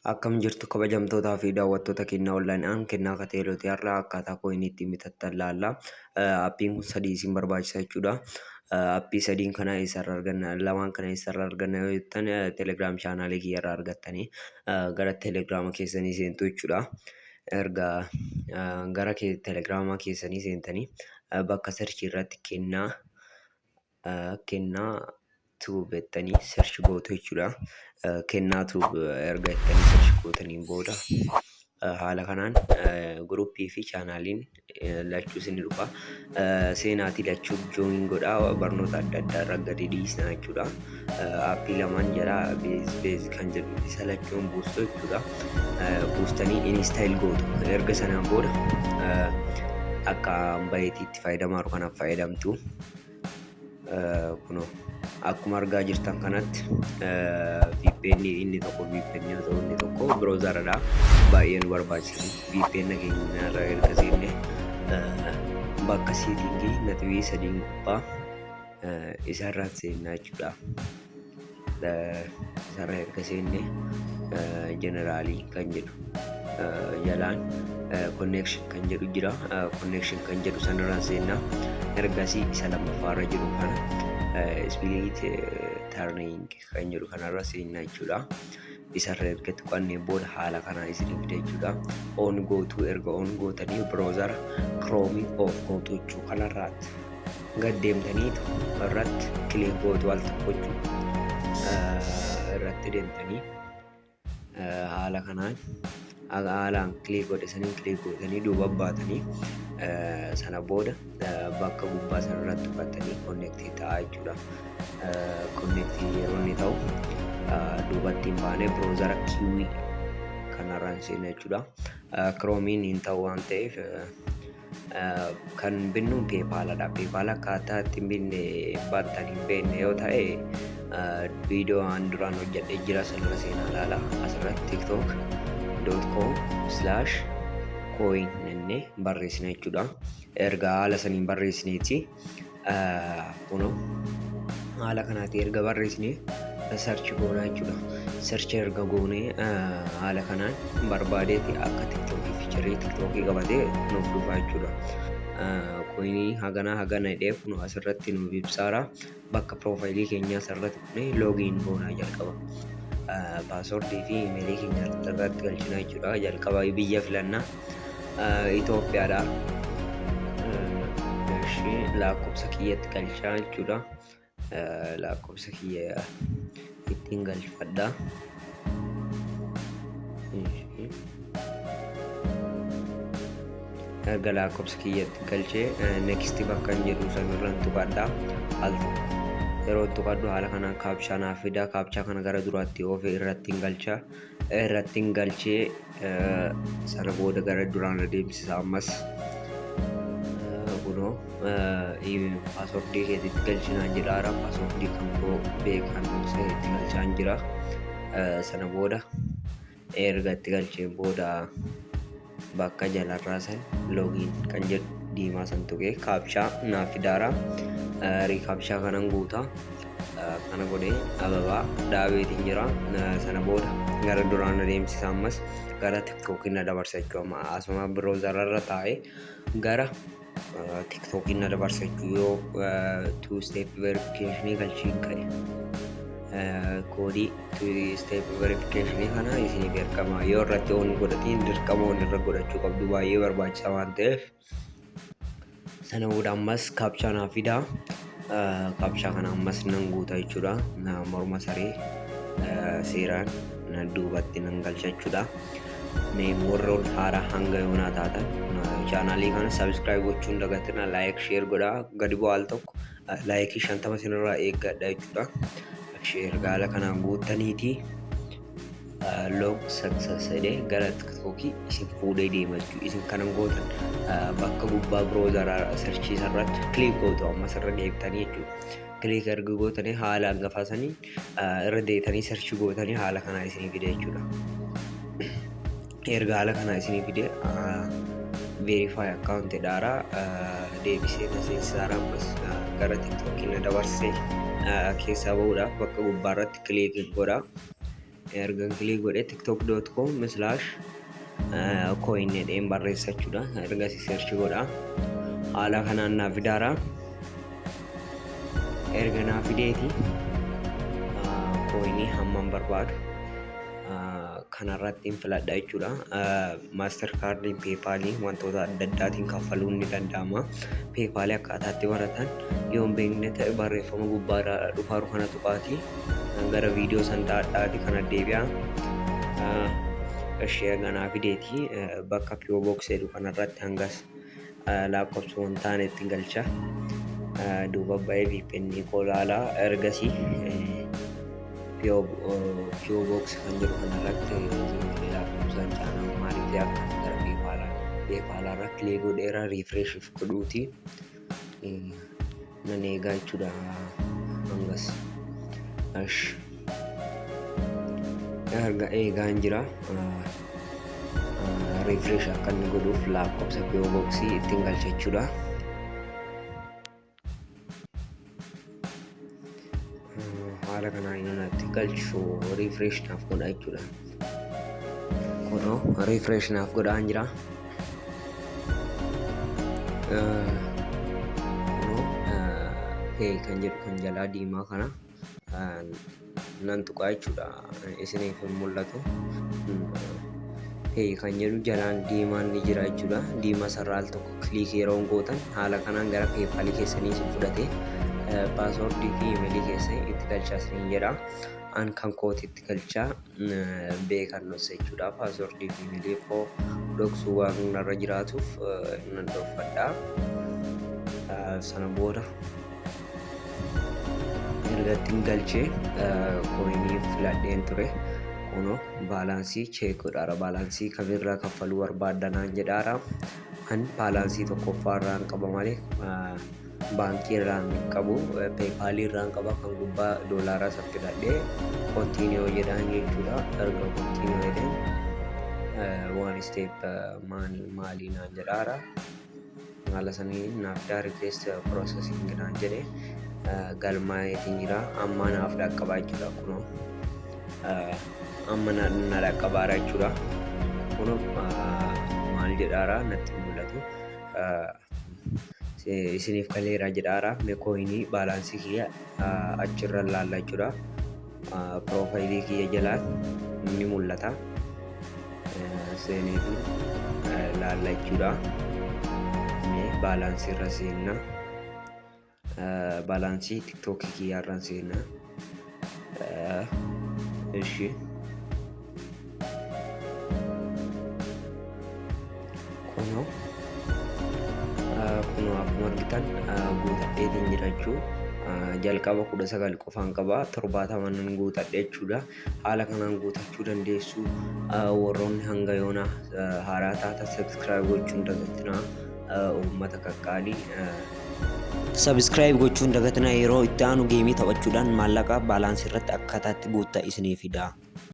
Akkam jirtu kabajamtootaa fi daawwattoota kennaa onlaayinaan kennaa kateelootii irraa akkaataa koo'inii ittiin bitattan ilaalla. Aappiin kun sadii isin barbaachisa jechuudha. Aappii sadiin kana eessarraa arganna? Lamaan kana eessarraa arganna yoo jettan telegiraam chaanaalii kiyyarraa argattanii gara telegiraama keessanii seentu jechuudha. Erga gara telegiraama keessanii seentanii bakka sarchii irratti kennaa tuubettanii sarchi gootu jechuudha. Kennaatu erga ittanii sarchi gootaniin booda haala kanaan guruppii fi chaanaaliin lachuu isin dhufa. Seenaatii lachuu jooyin godhaa barnoota adda addaa irra gadi dhiisna jechuudha. Aappii lamaan jala beez kan jedhu isa lachuun buustu jechuudha. Buustanii inistaayil gootu. Erga sanaan booda akka baay'eetiitti fayyadamaa jiru kanaaf fayyadamtu. Kunoo akkuma argaa jirtan kanatti VPN inni tokko biroozaradha. Baay'ee nu barbaachisan VPN keenya irraa erga seenne bakka siitingii natbii sadiin gubbaa isarraa seennaa jechuudha. Isarraa erga seenne jeneraalii kan jedhu jalaan connection kan jedhu jira. Connection kan jedhu sanarraa seennaa. Ergasii isa lammaffaarra jiru kana split turning kan jedhu kanarra seennaa jechuudha. Isarra erga tuqannee booda haala kanaan isin fida jechuudha. On gootuu erga on gootanii biroozara Chrome of gootu jechuu kanarraatti gad deemtaniitu irratti kilik gootu al tokkochuu irratti deemtanii haala kanaan haalaan kilik gootanii duuba baatanii sana booda bakka gubbaa sana irratti uffatanii konneektii ta'aa jechuudha. Konneektii yeroo inni ta'u duubatti hin baane biroozara kiwii kanarraan seena jechuudha. Kiroomiin hin ta'u waan ta'eef kan binnu peepaaladha. Peepaal akkaataa ittiin binne baattan hin beekne yoo ta'e viidiyoo an duraan hojjedhee jira sanarra seenaa ilaala. Asirratti tiktok.com/coin jennee barreessina jechuudha. Erga haala saniin barreessineeti kunoo haala kanaati erga barreessinee sarchi goonaa jechuudha. Sarchi erga goonee haala kanaan barbaadeeti akka tiktookii fiicharii tiktookii qabatee nuuf dhufa jechuudha. Coinii hagana hidhee kun asirratti nuuf ibsaara. Bakka piroofaayilii keenyaa asirratti kunee loogiin goonaa jalqaba. Paaswordii fi imeelii keenya irratti galchina jechuudha. Jalqaba biyya filannaa Itoophiyaadha. Lakkoofsa kiyyatti galchaa jechuudha. Lakkoofsa kiyya ittiin galfadha. Erga lakkoofsa kiyyatti galchee next bakka hin jedhu sanirraan tuqadha. Yeroo tuqadhu haala kanaan kaapchaa naaf fida. Kaapchaa kana gara duraatti oofee irrattiin galcha. Irrattiin galchee sana booda gara duraan adeemsisa. Ammas kunoo paaswordii keetitti galchinaan jedhaara. Paaswordii kan biroo beekan itti galchaan jira. Sana booda erga itti galcheen booda bakka jalarraa san loogiin kan jedhu diimaa san tuqee kaapchaa naaf fidaara. Riikaapchaa kanan guutaa kana godhee ababaa dhaabeetiin jira. Sana booda gara duraan adeemsisa. Ammas gara tiktookiin na dabarsa jechuudha. Asuma biroozararra taa'ee gara tiktookiin na dabarsa jechuudha. Yoo two step verification galchiin ka'e koodii two step verification kana isiniif ergama. Yoo irratti on godhatiin dirqama on irra godhachuu qabdu. Baay'ee barbaachisaa waan ta'eef sana booda ammas kaapchaa naaf fidaa. Kaapchaa kana ammas nan guuta jechuudha. Morma saree seeraan duubatti nan galcha jechuudha. Warroon haaraa hanga yoonaa taatan chaanaalii kana sabiskiraayib gochuun dagatina. Laayik sheer godhaa. Gadi bu'aa al tokko laayikii 50 sinirraa eeggadha jechuudha. Sheer gaala kanaan guuttaniiti log success jedhee gara tiktookii isin fuudhee deema jechuudha. Isin kanan gootan bakka gubbaa biroozara sarchii irratti kilik gootu. Ammas irra deebitanii jechuudha. Kilik erga gootanii haala hangafaasanii irra deebitanii sarchii gootanii haala kanaa isinii fide jechuudha. Erga haala kanaa isinii fide verify account jedhaara. Deebisee na seensisaara. Ammas gara tiktookii na dabarsee keessaa bahuudhaaf bakka gubbaa irratti kilik godhaa. erga kilik godhe tiktok.com/coin jedheen barreessa jechuudha. Ergasii search godha. Haala kanaan naaf fidaara. Erga naaf fideeti coinii hamman barbaadu kanarratti filadha jechuudha. Maaster kaardiin peepaaliin wantoota adda addaatiin kaffaluun ni danda'ama. Peepaalii akkaataatti baratan yoo hin beekne ta'e barreeffama gubbaarra dhufaaru kana tuqaatii gara viidiyoo sandaadhaati kana deebi'a. Ishee ganaa fideeti bakka PO Box jedhu kanarratti hangas lakkoofsa waan taane ittiin galcha. Duuba ba'ee VPN kolaalaa ergasii PO Box kan jedhu kanarratti lakkoofsaan caanaa maaliif akka gara peepaalaa kilik godheera refresh godhuuti nan eegaa jechuudha hangas. Erga eegaan jira refresh akka inni godhuuf lakkoofsa PO Box ittiin galcha jechuudha. Haala kanaan natti galchu refresh naaf godha jechuudha. Kunoo refresh naaf godhaan jira. Kunoo kan jedhu kan jalaa diimaa kana nan tuqaa jechuudha. Isiniif hin mul'atu. Kan jedhu jalaan diimaan ni jira jechuudha. Diimaa sarara al tokko kilik yeroo gootan haala kanaan gara peepaalii keessanii isin fudhatee paaswordii fi imeelii keessan itti galchaa isiniin jedha. An kan kooti itti galchaa beekannoos jechuudha. Paaswordii fi imeelii koo dhoksuu waan narra jiraatuuf nan dhorfadha. Sana booda erga ittiin galchee coinii filadheen ture. Kunoo baalaansii cheek godhaara. Baalaansii kamirraa kaffaluu barbaaddanaan jedhaara. An baalaansii tokkoffaa irraan qaba malee baankii irraan qabu. Peepaalii irraan qaba kan gubbaa doolaaraa isa filadhee kontiiniyoo jedhaan jechuudha. Erga kontiiniyoo jedheen waan isteep maalii naan jedhaara. Haala saniin naaf daa request processing naan jedhe galmaa'eetiin jira. Amma naaf dhaqqabaa jechuudha. Kunoo amma na dhaqqabaara jechuudha. Kunoo maal jedhaara natti mul'atu. Isiniif kaleera jedhaara. Coinii baalaansii kiyya achirra laalla jechuudha. Profaayilii kiyya jalaan ni mul'ata. Seeneetu laalla jechuudha. Baalaansii irra seenna. Baalaansii tiktookii kiyya irra seenna. Ishi kunoo akkuma argitan guutadheetiin jira jechuudha. Jalqaba 19 qofaan qaba 70 guutadhe jechuudha. Haala kanaan guutachuu dandeessu. Warroonni hanga yoona haaraa taata subscribe gochuun dagatinaa. Uummata qaqqaalii subscribe gochuun dagatinaa. Yeroo itti aanu geemii taphachuudhaan maallaqa baalaansii irratti akkaataatti guutta isinii fida.